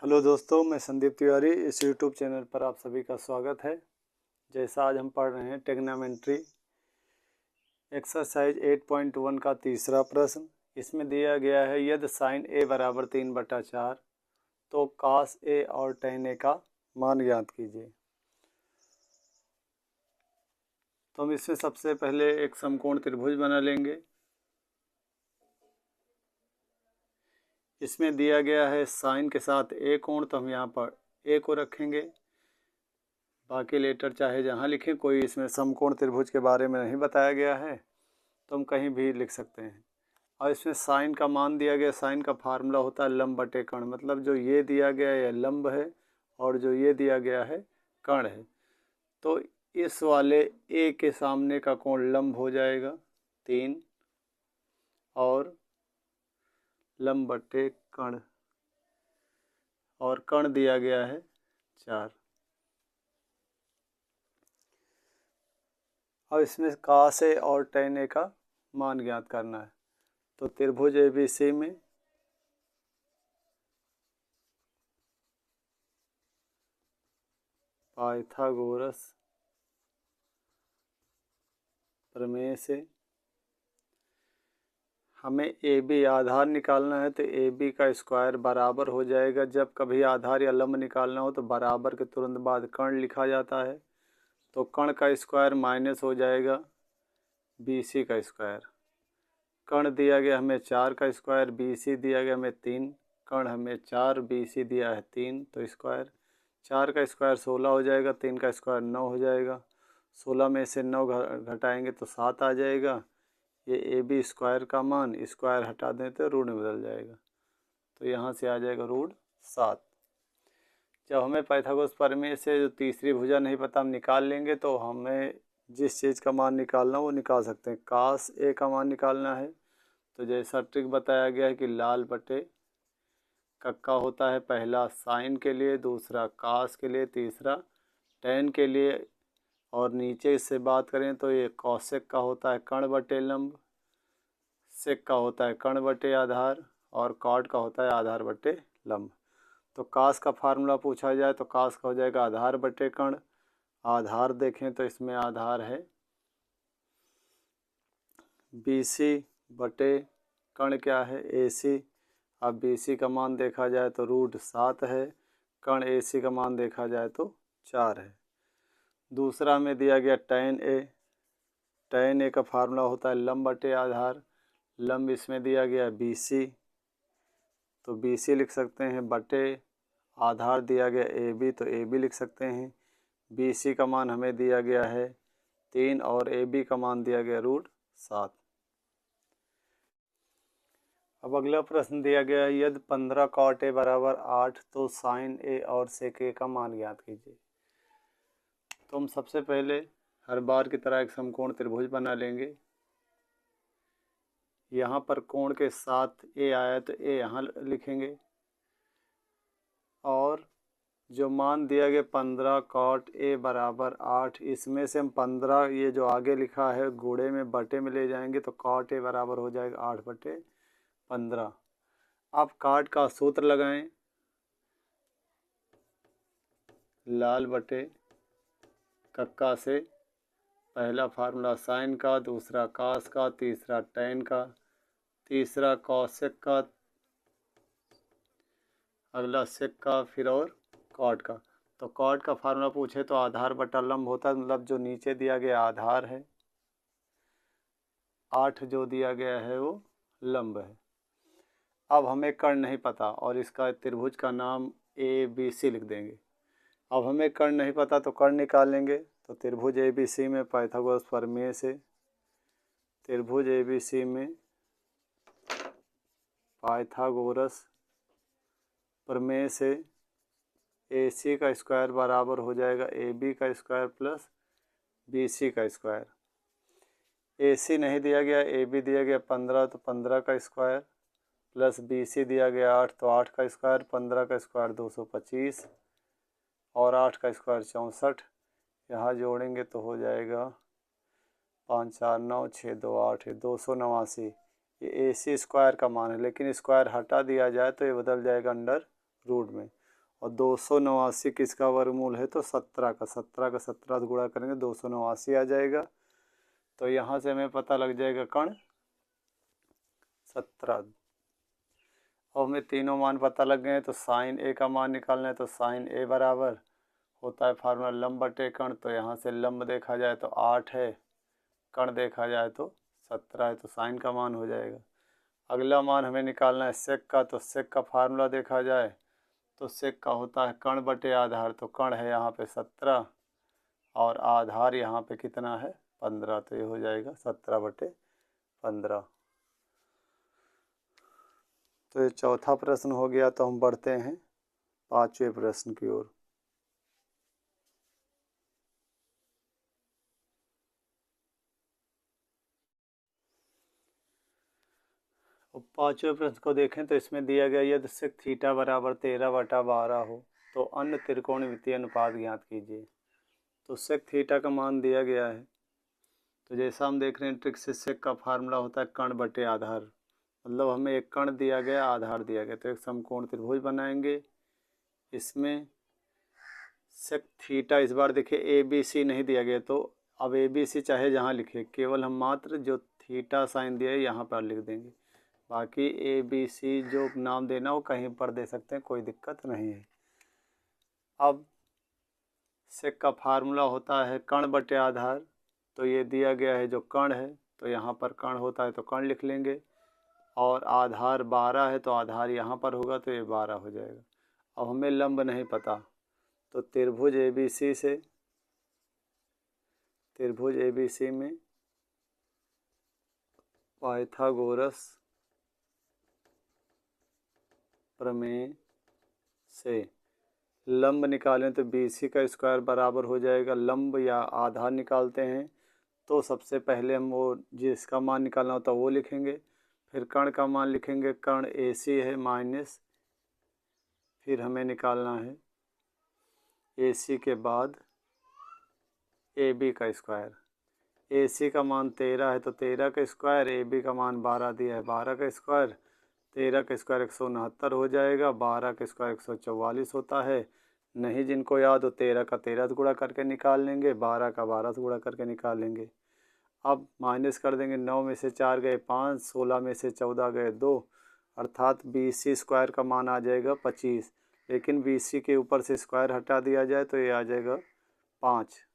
Hello दोस्तों, मैं संदीप तिवारी। इस यूट्यूब चैनल पर आप सभी का स्वागत है। जैसा आज हम पढ़ रहे हैं ट्रिग्नोमेट्री एक्सरसाइज 8.1 का तीसरा प्रश्न। इसमें दिया गया है यदि साइन ए बराबर 3/4 तो कॉस ए और टेन ए का मान ज्ञात कीजिए। तो हम इसमें सबसे पहले एक समकोण त्रिभुज बना लेंगे। इसमें दिया गया है साइन के साथ ए कोण, तो हम यहाँ पर ए को रखेंगे। बाकी लेटर चाहे जहाँ लिखें, कोई इसमें समकोण त्रिभुज के बारे में नहीं बताया गया है, तो हम कहीं भी लिख सकते हैं। और इसमें साइन का मान दिया गया। साइन का फार्मूला होता है लंब बटे कर्ण, मतलब जो ये दिया गया है यह लंब है और जो ये दिया गया है कर्ण है। तो इस वाले ए के सामने का कोण लंब हो जाएगा 3 और लंब बटे कर्ण, और कर्ण दिया गया है 4। अब इसमें कॉस ए और टेन ए का मान ज्ञात करना है। तो त्रिभुज एबीसी में पाइथागोरस प्रमेय से हमें ए बी आधार निकालना है। तो ए बी का स्क्वायर बराबर हो जाएगा, जब कभी आधार या लंब निकालना हो तो बराबर के तुरंत बाद कर्ण लिखा जाता है। तो कर्ण का स्क्वायर माइनस हो जाएगा बी सी का स्क्वायर। कर्ण दिया गया हमें 4 का स्क्वायर, बी सी दिया गया हमें 3। कर्ण हमें 4, बी सी दिया है 3, तो स्क्वायर 4 का स्क्वायर 16 हो जाएगा, 3 का स्क्वायर 9 हो जाएगा। 16 में से 9 घटाएंगे तो 7 आ जाएगा। ये ए बी स्क्वायर का मान स्क्वायर हटा दें तो रूट में बदल जाएगा, तो यहाँ से आ जाएगा रूट 7। जब हमें पाइथागोरस प्रमेय से जो तीसरी भुजा नहीं पता हम निकाल लेंगे, तो हमें जिस चीज़ का मान निकालना वो निकाल सकते हैं। कॉस ए का मान निकालना है, तो जैसा ट्रिक बताया गया है कि लाल बटे कक्का होता है, पहला साइन के लिए, दूसरा कॉस के लिए, तीसरा टेन के लिए। और नीचे इससे बात करें तो ये कौशिक का होता है कर्ण बटे लंब, सेक का होता है कर्ण बटे आधार, और कॉट का होता है आधार बटे लंब। तो कास का फार्मूला पूछा जाए तो कास का हो जाएगा आधार बटे कर्ण। आधार देखें तो इसमें आधार है बी सी बटे कर्ण क्या है ए सी। अब बी सी का मान देखा जाए तो रूट 7 है, कर्ण ए सी का मान देखा जाए तो 4 है। दूसरा में दिया गया टेन ए। टेन ए का फार्मूला होता है लंब बटे आधार। लंब इसमें दिया गया बी सी, तो बी सी लिख सकते हैं, बटे आधार दिया गया ए बी, तो ए बी लिख सकते हैं। बी सी का मान हमें दिया गया है 3 और ए बी का मान दिया गया रूट 7। अब अगला प्रश्न दिया गया है यदि 15 कॉट ए बराबर 8 तो साइन ए और सेक ए का मान ज्ञात कीजिए। तो हम सबसे पहले हर बार की तरह एक समकोण त्रिभुज बना लेंगे। यहाँ पर कोण के साथ ए आया तो ए यहाँ लिखेंगे, और जो मान दिया गया 15 कॉट ए बराबर 8, इसमें से हम 15 ये जो आगे लिखा है गुणे में बटे में ले जाएंगे, तो कॉट ए बराबर हो जाएगा 8 बटे 15। आप काट का सूत्र लगाएं, लाल बटे कक्का से पहला फार्मूला साइन का, दूसरा कास का, तीसरा टेन का, तीसरा कॉसेक का, अगला सेक का, फिर और कॉट का। तो कॉट का फार्मूला पूछे तो आधार बटा लंब होता है, मतलब जो नीचे दिया गया आधार है, 8 जो दिया गया है वो लंब है। अब हमें कर्ण नहीं पता और इसका त्रिभुज का नाम ए बी सी लिख देंगे। अब हमें कर्ण नहीं पता तो कर्ण निकालेंगे। तो त्रिभुज ए बी सी में पाइथागोरस प्रमेय से त्रिभुज ए बी सी में पाइथागोरस प्रमेय से ए सी का स्क्वायर बराबर हो जाएगा ए बी का स्क्वायर प्लस बी सी का स्क्वायर। ए सी नहीं दिया गया, ए बी दिया गया 15, तो 15 का स्क्वायर प्लस बी सी दिया गया 8, तो 8 का स्क्वायर, 15 का स्क्वायर 225 और 8 का स्क्वायर 64। यहाँ जोड़ेंगे तो हो जाएगा 5 4 9 6 2 8 289। ये ए सी स्क्वायर का मान है, लेकिन स्क्वायर हटा दिया जाए तो ये बदल जाएगा अंडर रूट में। और 289 किसका वर्गमूल है, तो 17 का। 17 से गुणा करेंगे 289 आ जाएगा। तो यहाँ से हमें पता लग जाएगा कण 17। और हमें तीनों मान पता लग गए हैं, तो साइन ए का मान निकालना है। तो साइन ए बराबर होता है फार्मूला लंब बटे कण। तो यहाँ से लंब देखा जाए तो 8 है, कण देखा जाए तो 17 है, तो साइन का मान हो जाएगा। अगला मान हमें निकालना है सेक का। तो सेक का फार्मूला देखा जाए तो सेक का होता है कण बटे आधार। तो कण है यहाँ पे 17 और आधार यहाँ पे कितना है, 15। तो ये हो जाएगा 17/15। तो ये चौथा प्रश्न हो गया। तो हम बढ़ते हैं पांचवें प्रश्न की ओर। पांचवें प्रश्न को देखें तो इसमें दिया गया यदि सेक थीटा बराबर 13/12 हो तो अन्य त्रिकोणमितीय अनुपात ज्ञात कीजिए। तो सेक थीटा का मान दिया गया है। तो जैसा हम देख रहे हैं ट्रिक से सेक का फार्मूला होता है कण बटे आधार। मतलब हमें एक कण दिया गया, आधार दिया गया, तो एक समकोण त्रिभुज बनाएंगे। इसमें सेक थीटा इस बार देखिए ए बी सी नहीं दिया गया, तो अब ए बी सी चाहे जहाँ लिखे, केवल हम मात्र जो थीटा साइन दिया है यहाँ पर लिख देंगे। बाकी ए बी सी जो नाम देना हो कहीं पर दे सकते हैं, कोई दिक्कत नहीं है। अब सेक का फार्मूला होता है कण बटे आधार। तो ये दिया गया है जो कण है, तो यहाँ पर कण होता है तो कण लिख लेंगे। और आधार 12 है तो आधार यहाँ पर होगा, तो ये 12 हो जाएगा। अब हमें लंब नहीं पता, तो त्रिभुज ABC में पाइथागोरस प्रमेय से लंब निकालें तो BC का स्क्वायर बराबर हो जाएगा। लंब या आधार निकालते हैं तो सबसे पहले हम वो जिसका मान निकालना होता है वो लिखेंगे, फिर कण का मान लिखेंगे। कण AC है माइनस, फिर हमें निकालना है AC के बाद AB का स्क्वायर। AC का मान 13 है तो 13 का स्क्वायर, AB का मान 12 दिया है, 12 का स्क्वायर, 13 का स्क्वायर 169 हो जाएगा, 12 का स्क्वायर 144 होता है। नहीं जिनको याद हो 13 का 13 से गुणा करके निकाल लेंगे, 12 का 12 से गुणा करके निकाल लेंगे। अब माइनस कर देंगे, 9 में से 4 गए 5, 16 में से 14 गए 2, अर्थात BC स्क्वायर का मान आ जाएगा 25। लेकिन BC के ऊपर से स्क्वायर हटा दिया जाए तो ये आ जाएगा 5,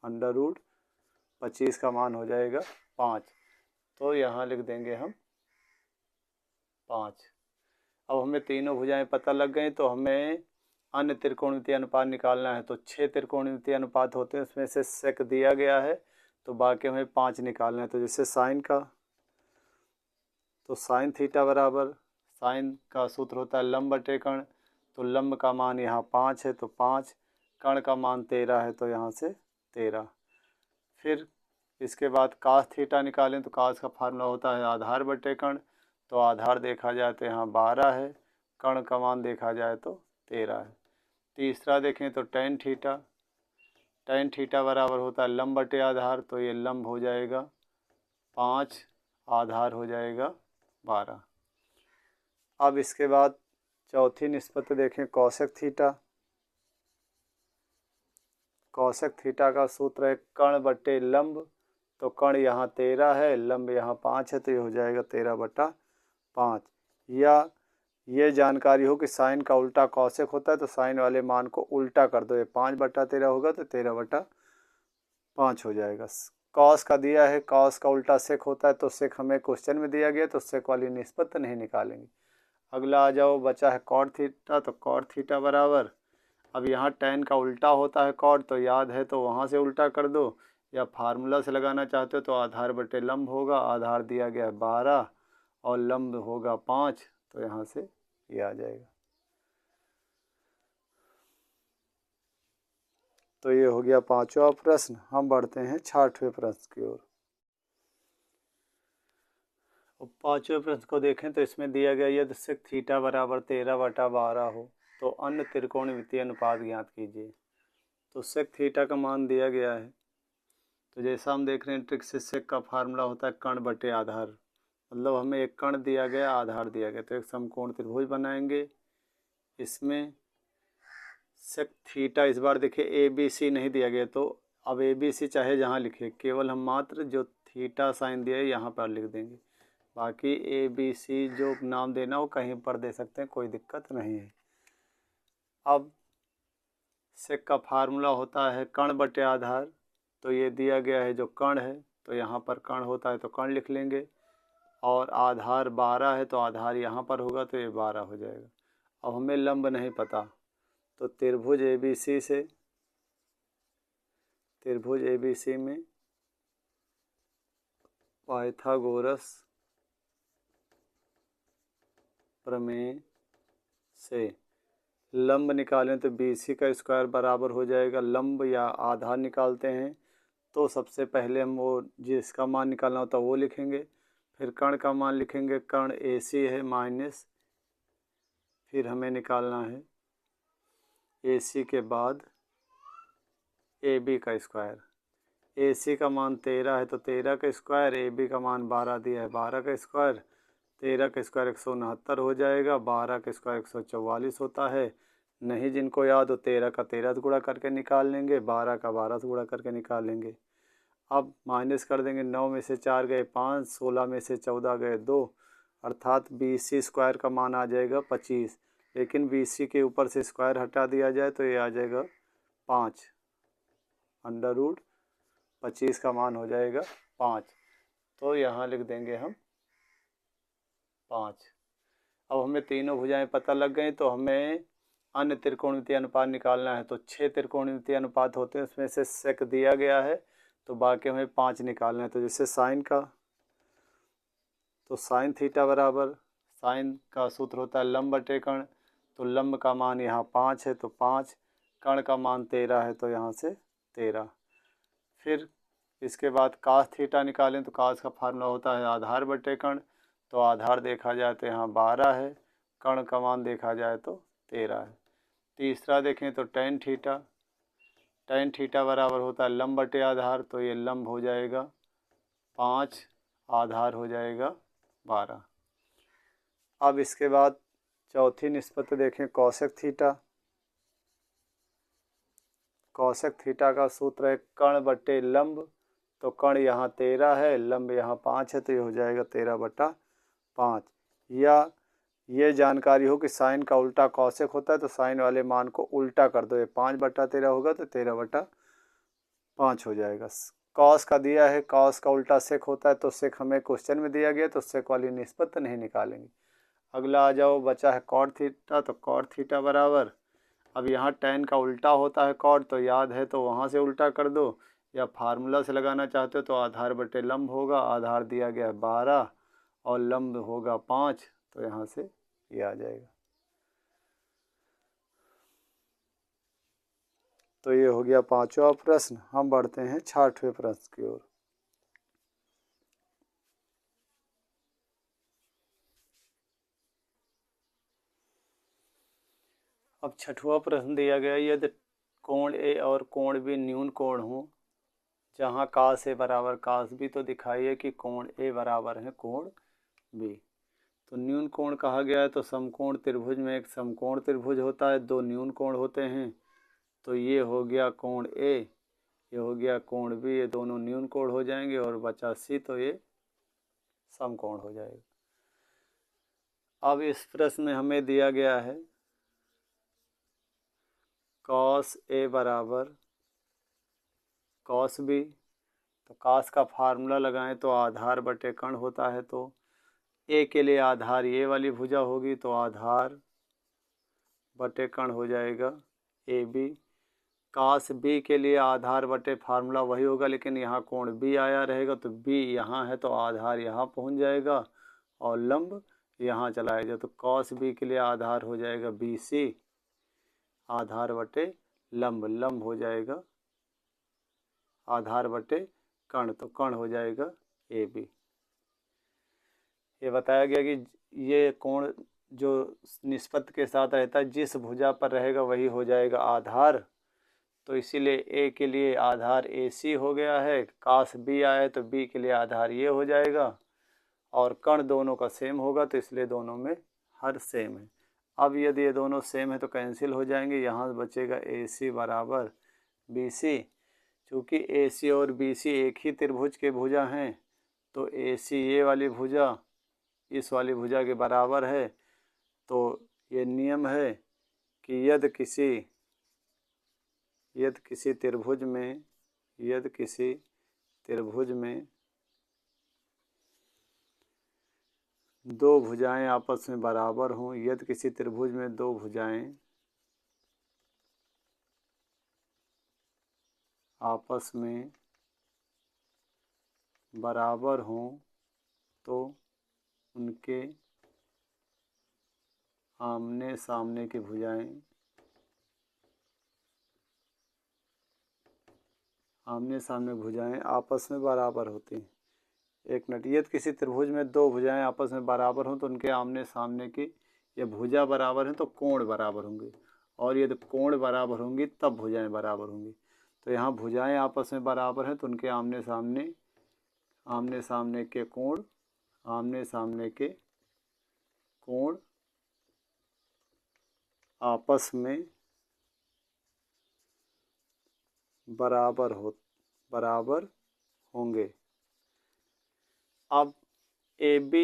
अंडर रूट 25 का मान हो जाएगा 5। तो यहाँ लिख देंगे हम 5। अब हमें तीनों भुजाएं पता लग गई, तो हमें अन्य त्रिकोणमितीय अनुपात निकालना है। तो 6 त्रिकोणमितीय अनुपात होते हैं, उसमें से सेक दिया गया है तो बाकी हमें 5 निकालना है। तो जैसे साइन का, तो साइन थीटा बराबर, साइन का सूत्र होता है लंब बटे कण। तो लंब का मान यहाँ 5 है तो 5, कण का मान 13 है तो यहाँ से 13। फिर इसके बाद कास थीटा निकालें तो कास का फार्मूला होता है आधार बटे कण। तो आधार देखा जाए तो यहाँ 12 है, कण का मान देखा जाए तो 13 है। तीसरा देखें तो टेन थीटा, टेन थीटा बराबर होता है लंब बटे आधार। तो ये लंब हो जाएगा 5, आधार हो जाएगा 12। अब इसके बाद चौथी निष्पत्ति देखें कौशिक थीटा। कौशिक थीटा का सूत्र है कण बटे लंब। तो कण यहाँ 13 है, लंब यहाँ 5 है, तो ये हो जाएगा 13/5। या ये जानकारी हो कि साइन का उल्टा कौशिक होता है, तो साइन वाले मान को उल्टा कर दो, ये 5/13 होगा तो 13/5 हो जाएगा। कॉस का दिया है, कॉस का उल्टा सेक होता है, तो सेक हमें क्वेश्चन में दिया गया, तो सेक वाली निष्पत्ति नहीं निकालेंगे। अगला आ जाओ, बचा है कॉट थीटा। तो कॉट थीटा बराबर, अब यहाँ टेन का उल्टा होता है कॉट, तो याद है तो वहाँ से उल्टा कर दो, या फार्मूला से लगाना चाहते हो तो आधार बटे लंब होगा। आधार दिया गया है 12 और लंब होगा 5, तो यहाँ से ये आ जाएगा। तो ये हो गया पांचवा प्रश्न। हम बढ़ते हैं छठवें प्रश्न की ओर। पांचवें प्रश्न को देखें तो इसमें दिया गया यदि सेक थीटा बराबर 13/12 हो तो अन्य त्रिकोणमितीय अनुपात ज्ञात कीजिए। तो सेक थीटा का मान दिया गया है। तो जैसा हम देख रहे हैं ट्रिक से सेक का फार्मूला होता है कण बटे आधार। मतलब हमें एक कण दिया गया, आधार दिया गया, तो एक समकोण त्रिभुज बनाएंगे। इसमें सेक थीटा इस बार देखिए ए बी सी नहीं दिया गया, तो अब ए बी सी चाहे जहाँ लिखे, केवल हम मात्र जो थीटा साइन दिया है यहाँ पर लिख देंगे। बाकी ए बी सी जो नाम देना हो कहीं पर दे सकते हैं, कोई दिक्कत नहीं है। अब सेक का फार्मूला होता है कण बटे आधार, तो ये दिया गया है जो कण है, तो यहाँ पर कण होता है तो कण लिख लेंगे, और आधार 12 है तो आधार यहाँ पर होगा तो ये 12 हो जाएगा। अब हमें लंब नहीं पता, तो त्रिभुज ABC से, त्रिभुज ABC में पाइथागोरस प्रमेय से लंब निकालें तो BC का स्क्वायर बराबर हो जाएगा, लंब या आधार निकालते हैं तो सबसे पहले हम वो जिसका मान निकालना होता है वो लिखेंगे, फिर कण का मान लिखेंगे, कण AC है माइनस, फिर हमें निकालना है AC के बाद AB का स्क्वायर। AC का मान 13 है तो 13 का स्क्वायर, AB का मान 12 दिया है, 12 का स्क्वायर, 13 का स्क्वायर 169 हो जाएगा, 12 का स्क्वायर 144 होता है। नहीं जिनको याद हो 13 का 13 से गुणा करके निकाल लेंगे, 12 का 12 से गुणा करके निकाल लेंगे। अब माइनस कर देंगे, 9 में से 4 गए 5, 16 में से 14 गए 2, अर्थात BC स्क्वायर का मान आ जाएगा 25। लेकिन BC के ऊपर से स्क्वायर हटा दिया जाए तो ये आ जाएगा 5, अंडर रूट 25 का मान हो जाएगा 5, तो यहाँ लिख देंगे हम 5। अब हमें तीनों भुजाएं पता लग गई, तो हमें अन्य त्रिकोणमितीय अनुपात निकालना है। तो 6 त्रिकोणमितीय अनुपात होते हैं, उसमें से सेक दिया गया है तो बाकी हमें 5 निकालना है। तो जैसे साइन का, तो साइन थीटा बराबर, साइन का सूत्र होता है लंब बटे कण, तो लंब का मान यहाँ 5 है तो 5, कण का मान 13 है तो यहाँ से 13। फिर इसके बाद कास थीटा निकालें तो कास का फार्मूला होता है आधार बटे कण, तो आधार देखा जाए तो यहाँ 12 है, कण का मान देखा जाए तो 13 है। तीसरा देखें तो टेन थीटा, टेन थीटा बराबर होता है लंब बटे आधार, तो ये लंब हो जाएगा 5, आधार हो जाएगा 12। अब इसके बाद चौथी निष्पत्ति देखें कौशिक थीटा, कौशिक थीटा का सूत्र है कण बटे लंब, तो कण यहाँ 13 है, लंब यहाँ 5 है, तो ये हो जाएगा 13/5। या ये जानकारी हो कि साइन का उल्टा कौशिक होता है, तो साइन वाले मान को उल्टा कर दो, ये 5/13 होगा तो 13/5 हो जाएगा। कॉस का दिया है, कॉस का उल्टा सेक होता है, तो सेक हमें क्वेश्चन में दिया गया तो सेक वाली निष्पत्ति नहीं निकालेंगे। अगला आ जाओ, बचा है कॉट थीटा, तो कॉट थीटा बराबर, अब यहाँ टेन का उल्टा होता है कॉट, तो याद है तो वहाँ से उल्टा कर दो, या फार्मूला से लगाना चाहते हो तो आधार बटे लंब होगा, आधार दिया गया 12 और लंब होगा 5, तो यहाँ से ये आ जाएगा। तो ये हो गया 5वां प्रश्न। हम बढ़ते हैं 6वें प्रश्न की ओर। अब 6वां प्रश्न दिया गया, यदि कोण ए और कोण बी न्यून कोण हो, जहाँ कास ए बराबर कास बी, तो दिखाइए कि कोण ए बराबर है कोण बी। तो न्यून कोण कहा गया है, तो समकोण त्रिभुज में एक समकोण त्रिभुज होता है, 2 न्यून कोण होते हैं, तो ये हो गया कोण ए, ये हो गया कोण बी, ये दोनों न्यून कोण हो जाएंगे, और बचा सी, तो ये समकोण हो जाएगा। अब इस प्रश्न में हमें दिया गया है कॉस ए बराबर कॉस बी, तो कॉस का फार्मूला लगाएं तो आधार बटे कण होता है, तो ए के लिए आधार ये वाली भुजा होगी, तो आधार बटे कण हो जाएगा ए बी। कास बी के लिए आधार बटे फार्मूला वही होगा, लेकिन यहाँ कोण बी आया रहेगा, तो बी यहाँ है तो आधार यहाँ पहुँच जाएगा और लंब यहाँ चला जाए, तो कॉस बी के लिए आधार हो जाएगा बी सी, आधार बटे लंब, लंब हो जाएगा आधार बटे कण, तो कण हो जाएगा ए बी। ये बताया गया कि ये कोण जो निष्पत्ति के साथ रहता है, जिस भुजा पर रहेगा वही हो जाएगा आधार, तो इसीलिए ए के लिए आधार ए सी हो गया है, कास बी आया है तो बी के लिए आधार ये हो जाएगा, और कण दोनों का सेम होगा तो इसलिए दोनों में हर सेम है। अब यदि ये दोनों सेम है तो कैंसिल हो जाएंगे, यहाँ बचेगा AC बराबर BC। चूँकि AC और BC एक ही त्रिभुज के भुजा हैं तो AC ये वाली भुजा इस वाली भुजा के बराबर है। तो ये नियम है कि यदि किसी त्रिभुज में दो भुजाएं आपस में बराबर हों, यदि किसी त्रिभुज में दो भुजाएं आपस में बराबर हों तो उनके आमने सामने की भुजाएं आपस में बराबर होती हैं। एक मिनट, यदि किसी त्रिभुज में दो भुजाएं आपस में बराबर हों तो उनके आमने सामने की ये भुजा बराबर हैं तो कोण बराबर होंगे, और यदि कोण बराबर होंगी तब भुजाएं बराबर होंगी। तो यहाँ भुजाएं आपस में बराबर हैं तो उनके आमने सामने के कोण आपस में बराबर होंगे। अब AB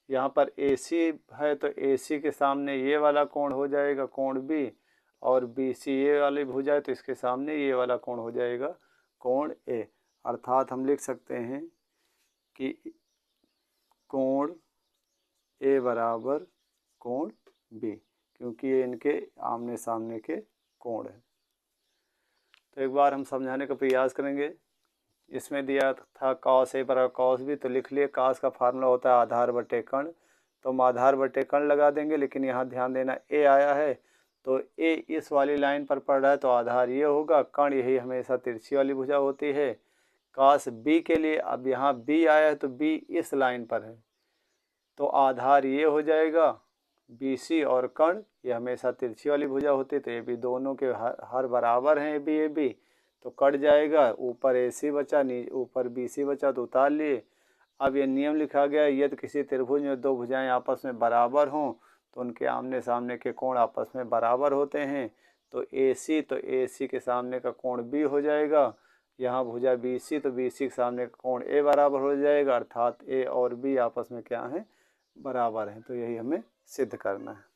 यहाँ पर AC है तो AC के सामने ये वाला कोण हो जाएगा कोण B, और BC ये वाली भुजा है तो इसके सामने ये वाला कोण हो जाएगा कोण A। अर्थात हम लिख सकते हैं कि कोण A बराबर कोण B, क्योंकि ये इनके आमने सामने के कोण है। तो एक बार हम समझाने का प्रयास करेंगे। इसमें दिया था cos A बराबर cos B, तो लिख लिए cos का फार्मूला होता है आधार बटे कर्ण, तो हम आधार बटे कर्ण लगा देंगे। लेकिन यहाँ ध्यान देना A आया है तो A इस वाली लाइन पर पड़ रहा है तो आधार ये होगा, कर्ण यही हमेशा तिरछी वाली भुजा होती है। cos B के लिए अब यहाँ B आया है तो B इस लाइन पर है तो आधार ये हो जाएगा BC, और कर्ण ये हमेशा तिरछी वाली भुजा होती है तो ये भी दोनों के हर बराबर हैं AB तो कट जाएगा। ऊपर AC बचा, ऊपर BC बचा तो उतार लिए। अब ये नियम लिखा गया, यदि किसी त्रिभुज में दो भुजाएं आपस में बराबर हों तो उनके आमने सामने के कोण आपस में बराबर होते हैं। तो AC के सामने का कोण B हो जाएगा। यहाँ भुजा BC तो BC के सामने का कोण A बराबर हो जाएगा, अर्थात A और B आपस में क्या है, बराबर हैं। तो यही हमें सिद्ध करना है।